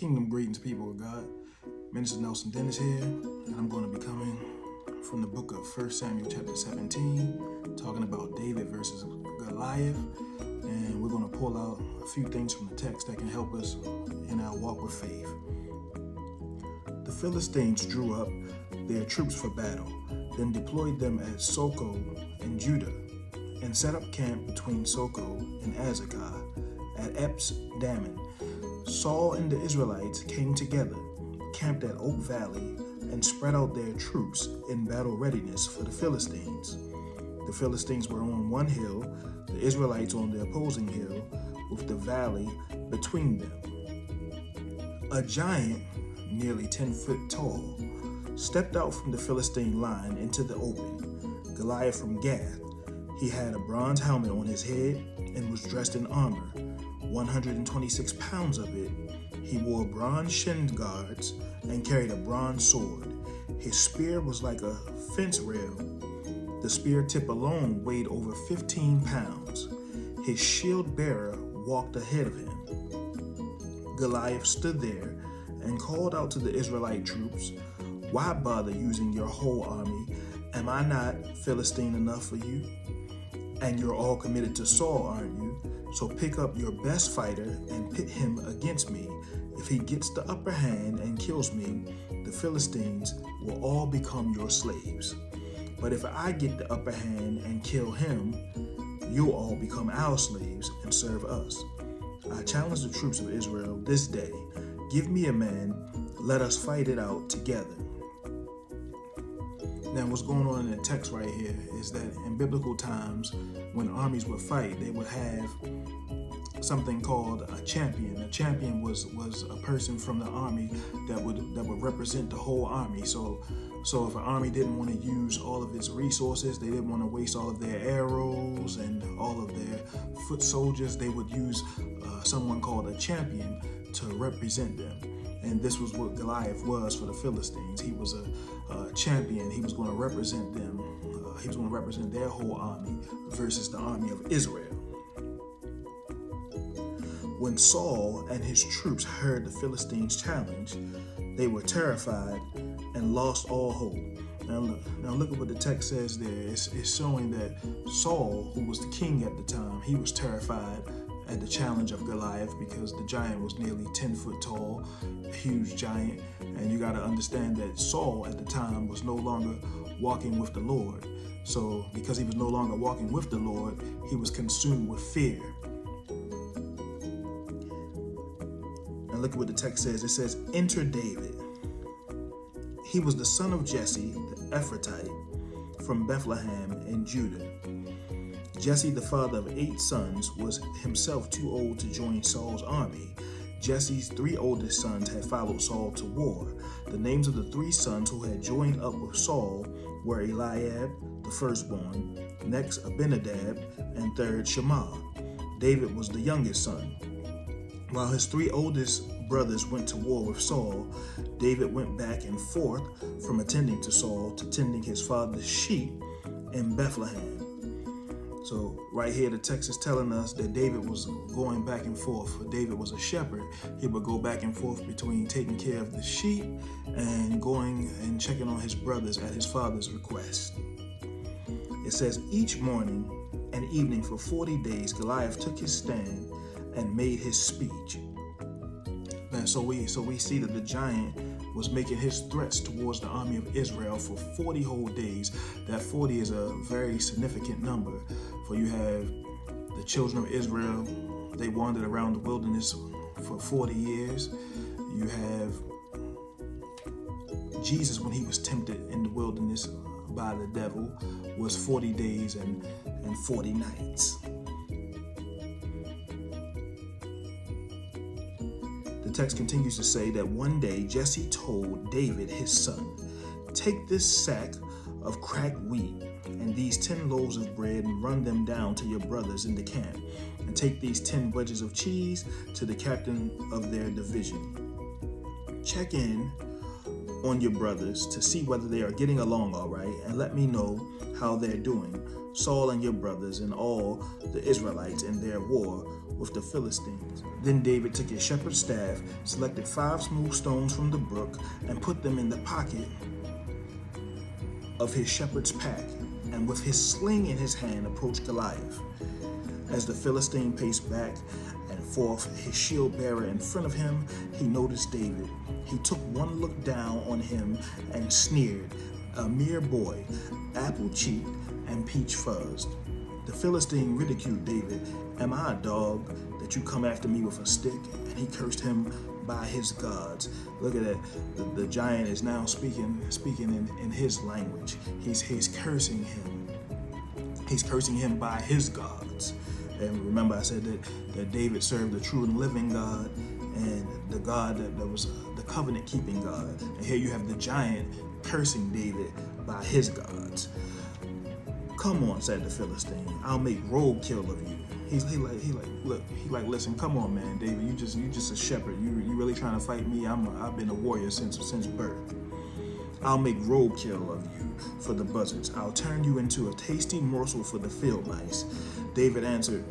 Kingdom greetings, people of God. Minister Nelson Dennis here, and I'm going to be coming from the book of 1 Samuel chapter 17, talking about David versus Goliath, and we're going to pull out a few things from the text that can help us in our walk with faith. The Philistines drew up their troops for battle, then deployed them at Soko in Judah, and set up camp between Soko and Azekah at Epes-Dammim. Saul and the Israelites came together, camped at Oak Valley, and spread out their troops in battle readiness for the Philistines. The Philistines were on one hill, the Israelites on the opposing hill, with the valley between them. A giant, nearly 10 foot tall, stepped out from the Philistine line into the open. Goliath from Gath. He had a bronze helmet on his head and was dressed in armor, 126 pounds of it. He wore bronze shin guards and carried a bronze sword. His spear was like a fence rail. The spear tip alone weighed over 15 pounds. His shield bearer walked ahead of him. Goliath stood there and called out to the Israelite troops, "Why bother using your whole army? Am I not Philistine enough for you? And you're all committed to Saul, aren't you? So pick up your best fighter and pit him against me. If he gets the upper hand and kills me, the Philistines will all become your slaves. But if I get the upper hand and kill him, you'll all become our slaves and serve us. I challenge the troops of Israel this day. Give me a man. Let us fight it out together." Now, what's going on in the text right here is that in biblical times, when armies would fight, they would have something called a champion. A champion was a person from the army that would represent the whole army. So if an army didn't want to use all of its resources, they didn't want to waste all of their arrows and all of their foot soldiers, they would use someone called a champion to represent them. And this was what Goliath was for the Philistines. He was a champion. He was going to represent them. He was going to represent their whole army versus the army of Israel. When Saul and his troops heard the Philistines' challenge, they were terrified and lost all hope. Now look at what the text says there. It's showing that Saul, who was the king at the time, he was terrified at the challenge of Goliath because the giant was nearly 10 foot tall, a huge giant. And you got to understand that Saul at the time was no longer walking with the Lord. So because he was no longer walking with the Lord, he was consumed with fear. Now look at what the text says. It says, "Enter David. He was the son of Jesse, the Ephrathite, from Bethlehem in Judah. Jesse, the father of 8 sons, was himself too old to join Saul's army. Jesse's 3 oldest sons had followed Saul to war. The names of the 3 sons who had joined up with Saul were Eliab, the firstborn, next Abinadab, and third Shammah. David was the youngest son. While his 3 oldest brothers went to war with Saul, David went back and forth from attending to Saul to tending his father's sheep in Bethlehem." So right here, the text is telling us that David was going back and forth. David was a shepherd. He would go back and forth between taking care of the sheep and going and checking on his brothers at his father's request. It says, "Each morning and evening for 40 days, Goliath took his stand and made his speech." And so we see that the giant was making his threats towards the army of Israel for 40 whole days. That 40 is a very significant number. For you have the children of Israel, they wandered around the wilderness for 40 years. You have Jesus, when he was tempted in the wilderness by the devil, was 40 days and 40 nights. The text continues to say that one day Jesse told David, his son, "Take this sack of cracked wheat and these 10 loaves of bread and run them down to your brothers in the camp, and take these 10 wedges of cheese to the captain of their division. Check in on your brothers to see whether they are getting along all right, and let me know how they're doing. Saul and your brothers and all the Israelites in their war with the Philistines. Then David took his shepherd's staff, selected 5 smooth stones from the brook, and put them in the pocket of his shepherd's pack, and with his sling in his hand approached Goliath. As the Philistine paced back and forth, his shield bearer in front of him, he noticed David. He took one look down on him and sneered, "A mere boy, apple-cheeked and peach-fuzzed." The Philistine ridiculed David. "Am I a dog that you come after me with a stick?" And he cursed him by his gods. Look at that. The giant is now speaking in his language. He's cursing him. He's cursing him by his gods. And remember, I said that David served the true and living God, and the God that was the covenant-keeping God. And here you have the giant cursing David by his gods. "Come on," said the Philistine. "I'll make roadkill of you." He like, "Listen, come on, man, David. You just a shepherd. You really trying to fight me? I've been a warrior since birth. I'll make roadkill of you for the buzzards. I'll turn you into a tasty morsel for the field mice." David answered,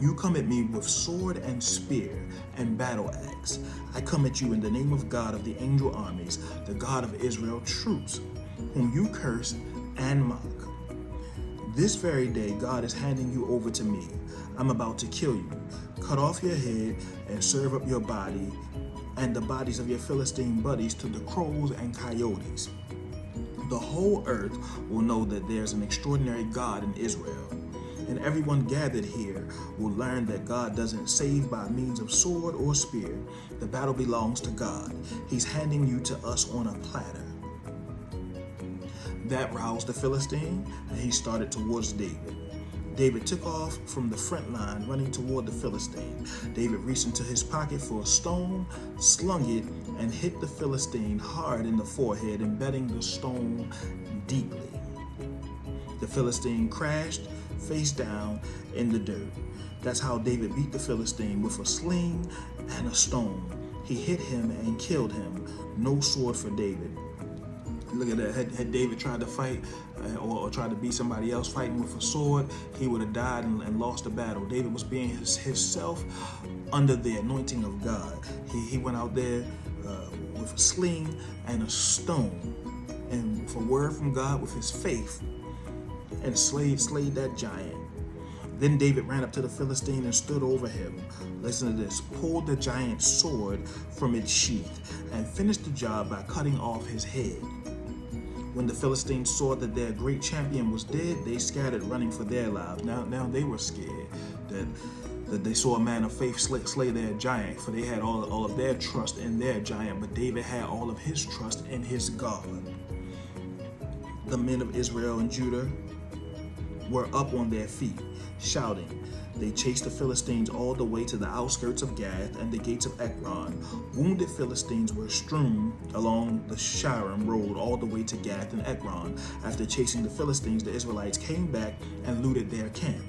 "You come at me with sword and spear and battle axe. I come at you in the name of God of the Angel Armies, the God of Israel troops, whom you curse and mock. This very day, God is handing you over to me. I'm about to kill you, cut off your head, and serve up your body and the bodies of your Philistine buddies to the crows and coyotes. The whole earth will know that there's an extraordinary God in Israel. And everyone gathered here will learn that God doesn't save by means of sword or spear. The battle belongs to God. He's handing you to us on a platter." That roused the Philistine, and he started towards David. David took off from the front line, running toward the Philistine. David reached into his pocket for a stone, slung it, and hit the Philistine hard in the forehead, embedding the stone deeply. The Philistine crashed face down in the dirt. That's how David beat the Philistine, with a sling and a stone. He hit him and killed him. No sword for David. Look at that. Had David tried to fight or tried to beat somebody else fighting with a sword, he would have died and lost the battle. David was being himself under the anointing of God. He went out there with a sling and a stone, and with a word from God, with his faith, and slayed that giant. Then David ran up to the Philistine and stood over him. Listen to this. Pulled the giant's sword from its sheath and finished the job by cutting off his head. When the Philistines saw that their great champion was dead, they scattered, running for their lives. Now they were scared that they saw a man of faith slay their giant, for they had all of their trust in their giant, but David had all of his trust in his God. The men of Israel and Judah were up on their feet, shouting. They chased the Philistines all the way to the outskirts of Gath and the gates of Ekron. Wounded Philistines were strewn along the Shiram road all the way to Gath and Ekron. After chasing the Philistines, the Israelites came back and looted their camp.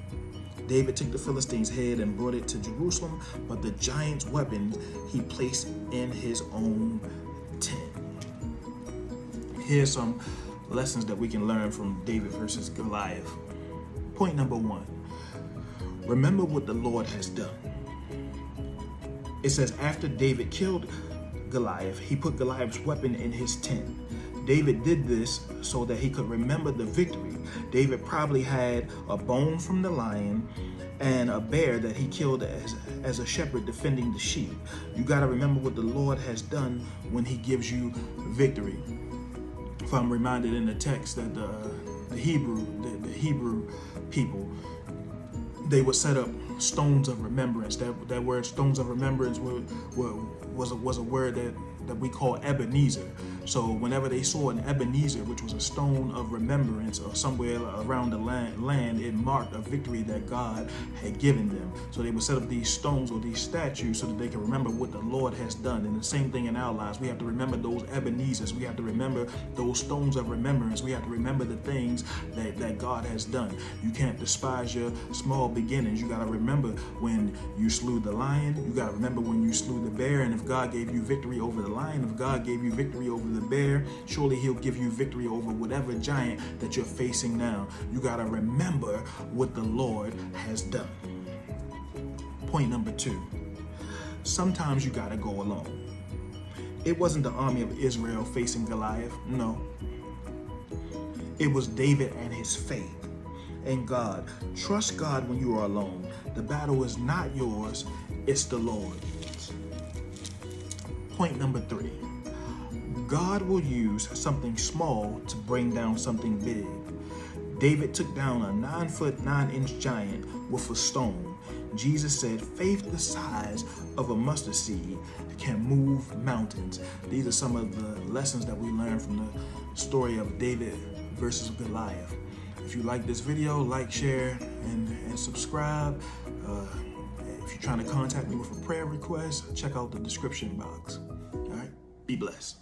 David took the Philistines' head and brought it to Jerusalem, but the giant's weapons he placed in his own tent. Here's some lessons that we can learn from David versus Goliath. Point number 1. Remember what the Lord has done. It says after David killed Goliath, he put Goliath's weapon in his tent. David did this so that he could remember the victory. David probably had a bone from the lion and a bear that he killed as a shepherd defending the sheep. You got to remember what the Lord has done when he gives you victory. If I'm reminded in the text that the Hebrew people, they would set up stones of remembrance. That word stones of remembrance was a word that we call Ebenezer. So whenever they saw an Ebenezer, which was a stone of remembrance, or somewhere around the land, it marked a victory that God had given them. So they would set up these stones or these statues so that they can remember what the Lord has done. And the same thing in our lives. We have to remember those Ebenezers. We have to remember those stones of remembrance. We have to remember the things that God has done. You can't despise your small beginnings. You got to remember when you slew the lion. You got to remember when you slew the bear. And if God gave you victory over the lion, if God gave you victory over the bear, surely he'll give you victory over whatever giant that you're facing now. You got to remember what the Lord has done. Point number 2, sometimes you gotta go alone. It wasn't the army of Israel facing Goliath, no. It was David and his faith in God. Trust God when you are alone. The battle is not yours, it's the Lord's. Point number 3, God will use something small to bring down something big. David took down a 9-foot 9-inch giant with a stone. Jesus said faith the size of a mustard seed can move mountains. These are some of the lessons that we learned from the story of David versus Goliath. If you like this video, like, share, and subscribe. If you're trying to contact me with a prayer request, check out the description box. All right, be blessed.